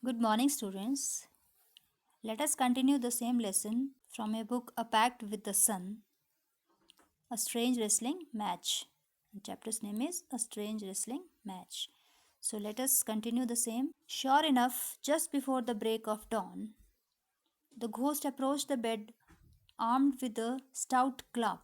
Good morning, students. Let us continue the same lesson from a book A Pact with the Sun, A Strange Wrestling Match. The chapter's name is A Strange Wrestling Match. So let us continue the same. Sure enough, just before the break of dawn, the ghost approached the bed armed with a stout club.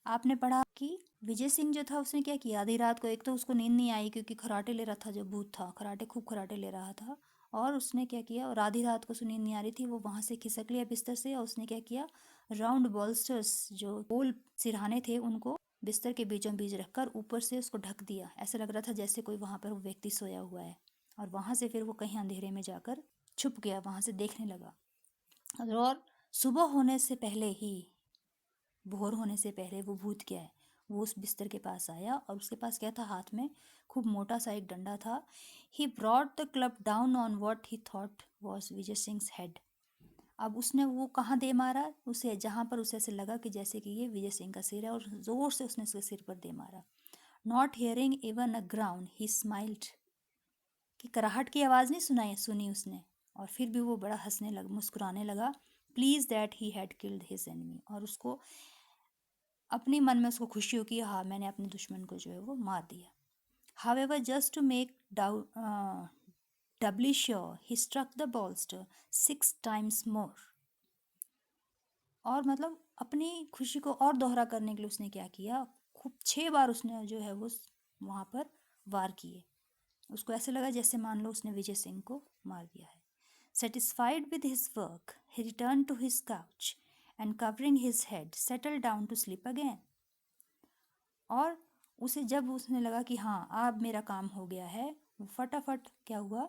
आपने पढ़ा कि विजय सिंह जो था उसने क्या किया, आधी रात को एक तो उसको नींद नहीं आई क्योंकि खराटे ले रहा था, जो भूत था खूब खराटे ले रहा था। और उसने क्या किया, और आधी रात को उसे नींद नहीं आ रही थी, वो वहाँ से खिसक लिया बिस्तर से और उसने क्या किया, राउंड बॉल्स्टर्स जो गोल सिरहाने थे उनको बिस्तर के बीचों बीच रखकर ऊपर से उसको ढक दिया। ऐसा लग रहा था जैसे कोई वहाँ पर व्यक्ति सोया हुआ है। और वहाँ से फिर वो कहीं अंधेरे में जाकर छुप गया, वहाँ से देखने लगा। और सुबह होने से पहले ही, भोर होने से पहले वो भूत क्या है, वो उस बिस्तर के पास आया और उसके पास क्या था, हाथ में खूब मोटा सा एक डंडा था। He brought the club down on what he thought was Vijay Singh head. अब उसने वो कहाँ दे मारा उसे, जहाँ पर उसे ऐसे लगा कि जैसे कि ये विजय सिंह का सिर है, और जोर से उसने उसके सिर पर दे मारा। Not hearing even a ground he smiled, कि कराहट की आवाज़ नहीं सुनी उसने, और फिर भी वो बड़ा हंसने लगा, मुस्कुराने लगा। Please that he had killed his enemy, और उसको अपने मन में उसको खुशी हो कि हाँ मैंने अपने दुश्मन को जो है वो मार दिया। However just to make doubly sure he struck the bolster 6 times more। और मतलब अपनी खुशी को और दोहरा करने के लिए उसने क्या किया, खूब 6 बार उसने जो है वो वहाँ पर वार किए। उसको ऐसे लगा जैसे मान लो उसने विजय सिंह को मार दिया है। Satisfied with his work he return to his couch and covering his head settle down to sleep again. और उसे जब उसने लगा कि हाँ अब मेरा काम हो गया है, वो फटाफट क्या हुआ,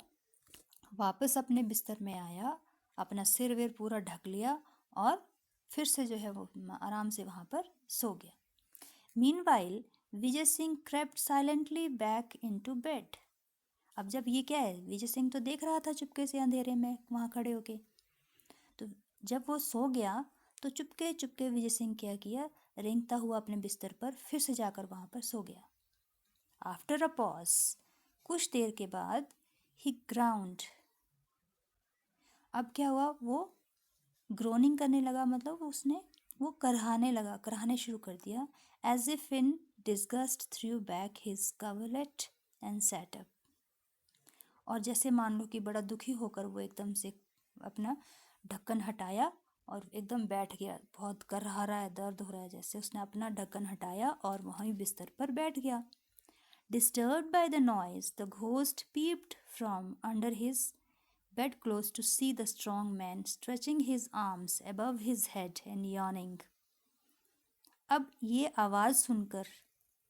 वापस अपने बिस्तर में आया, अपना सिर वेर पूरा ढक लिया और फिर से जो है वो आराम से वहाँ पर सो गया। Meanwhile Vijay Singh crept silently back into bed. अब जब ये क्या है, विजय सिंह तो देख रहा था चुपके से अंधेरे में वहाँ खड़े होके। तो जब वो सो गया तो चुपके चुपके विजय सिंह क्या किया, रेंगता हुआ अपने बिस्तर पर फिर से जाकर वहाँ पर सो गया। आफ्टर अ पॉज, कुछ देर के बाद, ही ग्राउंड, अब क्या हुआ, वो ग्रोनिंग करने लगा, मतलब उसने वो करहाने लगा, करहाने शुरू कर दिया। As if in disgust threw back his coverlet and set up, और जैसे मान लो कि बड़ा दुखी होकर वो एकदम से अपना ढक्कन हटाया और एकदम बैठ गया। बहुत करहा रहा है, दर्द हो रहा है, जैसे उसने अपना ढक्कन हटाया और वहीं बिस्तर पर बैठ गया। Disturbed by the noise, the ghost peeped from under his bedclothes to see the strong man stretching his arms above his head and yawning। अब ये आवाज़ सुनकर,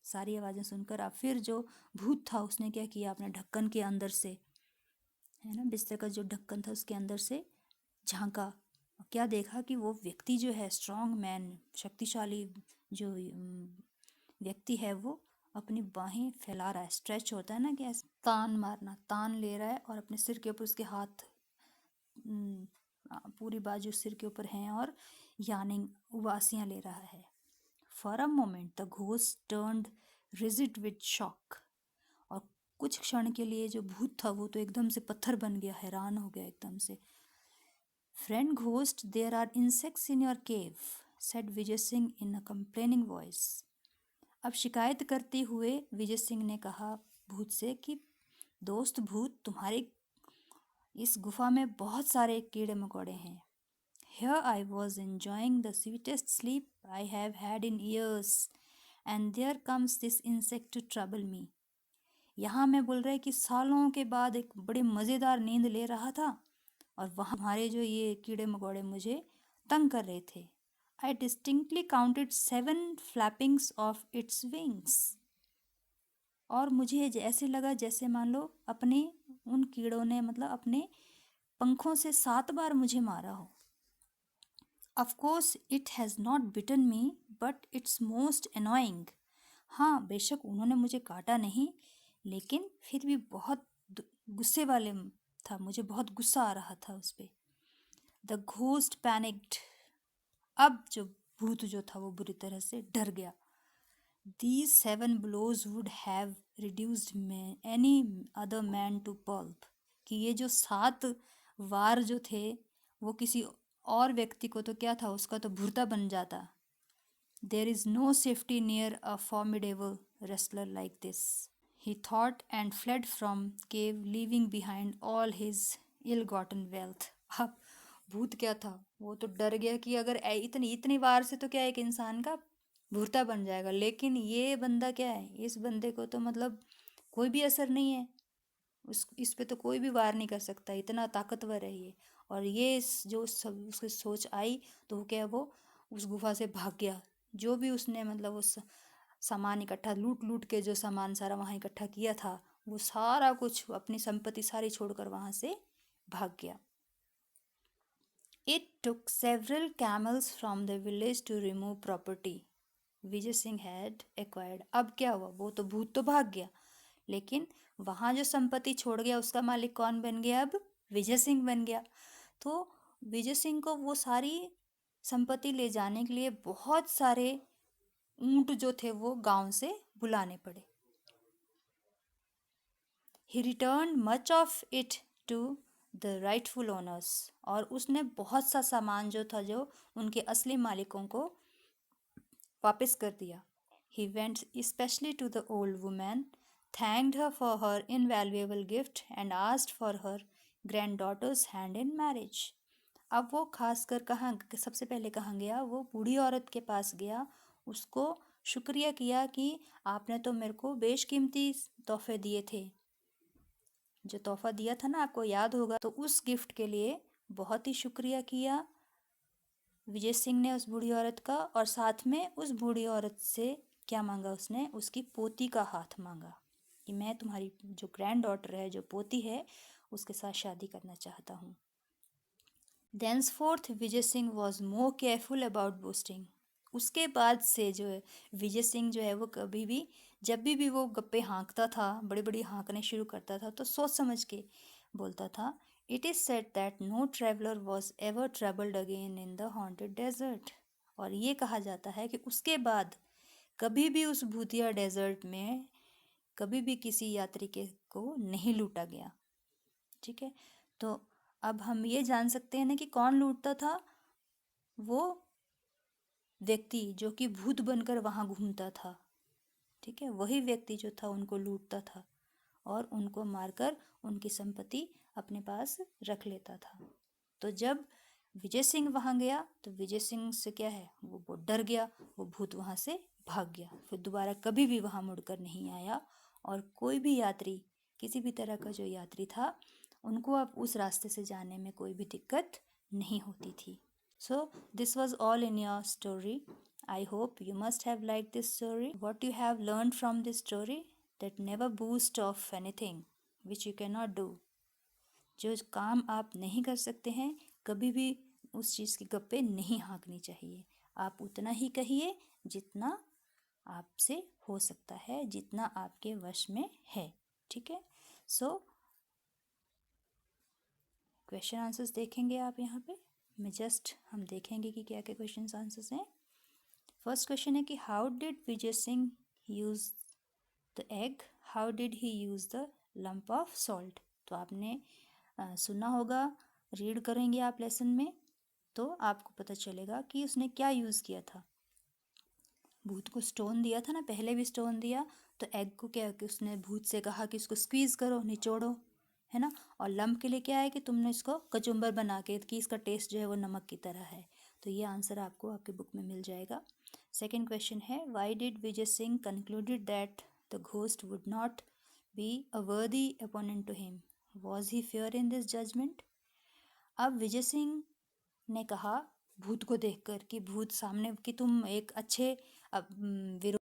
सारी आवाज़ें सुनकर, अब फिर जो भूत था उसने क्या किया, अपने ढक्कन के अंदर से, है ना, बिस्तर का जो ढक्कन था उसके अंदर से झांका और क्या देखा कि वो व्यक्ति जो है, स्ट्रॉन्ग मैन, शक्तिशाली जो व्यक्ति है, वो अपनी बाहें फैला रहा है। स्ट्रेच होता है ना, कि ऐसे तान मारना, तान ले रहा है और अपने सिर के ऊपर उसके हाथ, पूरी बाजू सिर के ऊपर हैं और यानिंग उबासियां ले रहा है। For a moment the ghost turned rigid with shock, और कुछ क्षण के लिए जो भूत था वो तो एकदम से पत्थर बन गया, हैरान हो गया एकदम से। Friend ghost, there are insects in your cave, said Vijay Singh in a complaining voice. अब शिकायत करते हुए विजय सिंह ने कहा भूत से कि दोस्त भूत, तुम्हारे इस गुफा में बहुत सारे कीड़े मकोड़े हैं। Here I was enjoying the sweetest sleep I have had in years, and there comes this insect to trouble me। यहाँ मैं बोल रहा है कि सालों के बाद एक बड़े मज़ेदार नींद ले रहा था और वहाँ हमारे जो ये कीड़े मकोड़े मुझे तंग कर रहे थे। I distinctly counted 7 flappings of its wings। और मुझे ऐसे लगा जैसे मान लो अपने उन कीड़ों ने, मतलब अपने पंखों से 7 बार मुझे मारा हो। Of course it has not bitten me, but it's most annoying। हाँ बेशक उन्होंने मुझे काटा नहीं, लेकिन फिर भी बहुत गुस्से वाले था, मुझे बहुत गुस्सा आ रहा था उस पर। द घोस्ट पैनिक्ड, अब जो भूत जो था वो बुरी तरह से डर गया। These 7 blows would have reduced any other man to pulp। कि ये जो 7 वार जो थे वो किसी और व्यक्ति को तो क्या था, उसका तो भुर्ता बन जाता। There is no safety near a formidable wrestler like this, he thought and fled from cave leaving behind all his ill gotten wealth. अब भूत क्या था, वो तो डर गया कि अगर इतनी इतनी वार से तो क्या एक इंसान का भुर्ता बन जाएगा, लेकिन ये बंदा क्या है, इस बंदे को तो मतलब कोई भी असर नहीं है, उस इस पे तो कोई भी वार नहीं कर सकता, इतना ताकतवर है ये। और ये जो सब उसकी सोच आई तो वो क्या है, वो उस गुफा से भाग गया। जो भी उसने मतलब उस सामान इकट्ठा लूट लूट के जो सामान सारा वहाँ इकट्ठा किया था, वो सारा कुछ अपनी संपत्ति सारी छोड़कर वहाँ से भाग गया। It took several camels from the village to remove property Vijay Singh had acquired. अब क्या हुआ, वो तो भूत तो भाग गया, लेकिन वहाँ जो संपत्ति छोड़ गया उसका मालिक कौन बन गया, अब विजय सिंह बन गया। तो विजय सिंह को वो सारी संपत्ति ले जाने के लिए बहुत सारे ऊंट जो थे वो गांव से बुलाने पड़े। He return much of it to the rightful owners, और उसने बहुत सा सामान जो था जो उनके असली मालिकों को वापस कर दिया। He went especially to the old woman, thanked her for her invaluable gift and asked for her granddaughter's hand in marriage. अब वो खासकर कहाँ, सबसे पहले कहाँ गया, वो बूढ़ी औरत के पास गया, उसको शुक्रिया किया कि आपने तो मेरे को बेशकीमती तोहफे दिए थे, जो तोहफा दिया था ना आपको याद होगा, तो उस गिफ्ट के लिए बहुत ही शुक्रिया किया विजय सिंह ने उस बूढ़ी औरत का। और साथ में उस बूढ़ी औरत से क्या मांगा, उसने उसकी पोती का हाथ मांगा कि मैं तुम्हारी जो ग्रैंड डॉटर है, जो पोती है, उसके साथ शादी करना चाहता हूँ। Thenceforth Vijay Singh was more careful about boasting. उसके बाद से जो है विजय सिंह जो है वो कभी भी, जब भी वो गप्पे हाँकता था, बड़ी बड़ी हाँकने शुरू करता था, तो सोच समझ के बोलता था। It is said that no traveller was ever travelled again in the haunted desert. और ये कहा जाता है कि उसके बाद कभी भी उस भूतिया डेजर्ट में कभी भी किसी यात्री के को नहीं लूटा गया। ठीक है, तो अब हम ये जान सकते हैं ना कि कौन लूटता था, वो व्यक्ति जो कि भूत बनकर वहाँ घूमता था। ठीक है, वही व्यक्ति जो था उनको लूटता था और उनको मारकर उनकी संपत्ति अपने पास रख लेता था। तो जब विजय सिंह वहाँ गया तो विजय सिंह से क्या है, वो डर गया, वो भूत वहाँ से भाग गया, फिर दोबारा कभी भी वहाँ मुड़कर नहीं आया। और कोई भी यात्री, किसी भी तरह का जो यात्री था, उनको अब उस रास्ते से जाने में कोई भी दिक्कत नहीं होती थी। So this was all in your story. I hope you must have liked this story. What you have learned from this story, that never boast of anything which you cannot do. जो काम आप नहीं कर सकते हैं, कभी भी उस चीज़ के गप्पे नहीं हाँकनी चाहिए। आप उतना ही कहिए जितना आपसे हो सकता है, जितना आपके वश में है। ठीक है, सो क्वेश्चन आंसर्स देखेंगे आप यहाँ पे। हम देखेंगे कि क्या क्या क्वेश्चन आंसर्स हैं। फर्स्ट क्वेश्चन है कि how did Vijay Singh use the egg, how did he use the lump of salt. तो आपने सुना होगा, रीड करेंगे आप लेसन में तो आपको पता चलेगा कि उसने क्या यूज़ किया था। भूत को स्टोन दिया था ना, पहले भी स्टोन दिया, तो एग को क्या कि उसने भूत से कहा कि इसको स्क्वीज़ करो, निचोड़ो, है ना। और लंप के लिए क्या है कि तुमने इसको कचुम्बर बना के, कि इसका टेस्ट जो है वो नमक की तरह है। तो ये आंसर आपको आपके बुक में मिल जाएगा। सेकेंड क्वेश्चन है, why did Vijay Singh concluded that the ghost would not be a worthy opponent to him, was he fair in this judgement. अब विजय सिंह ने कहा भूत को देखकर कि भूत सामने, कि तुम एक अच्छे विरोध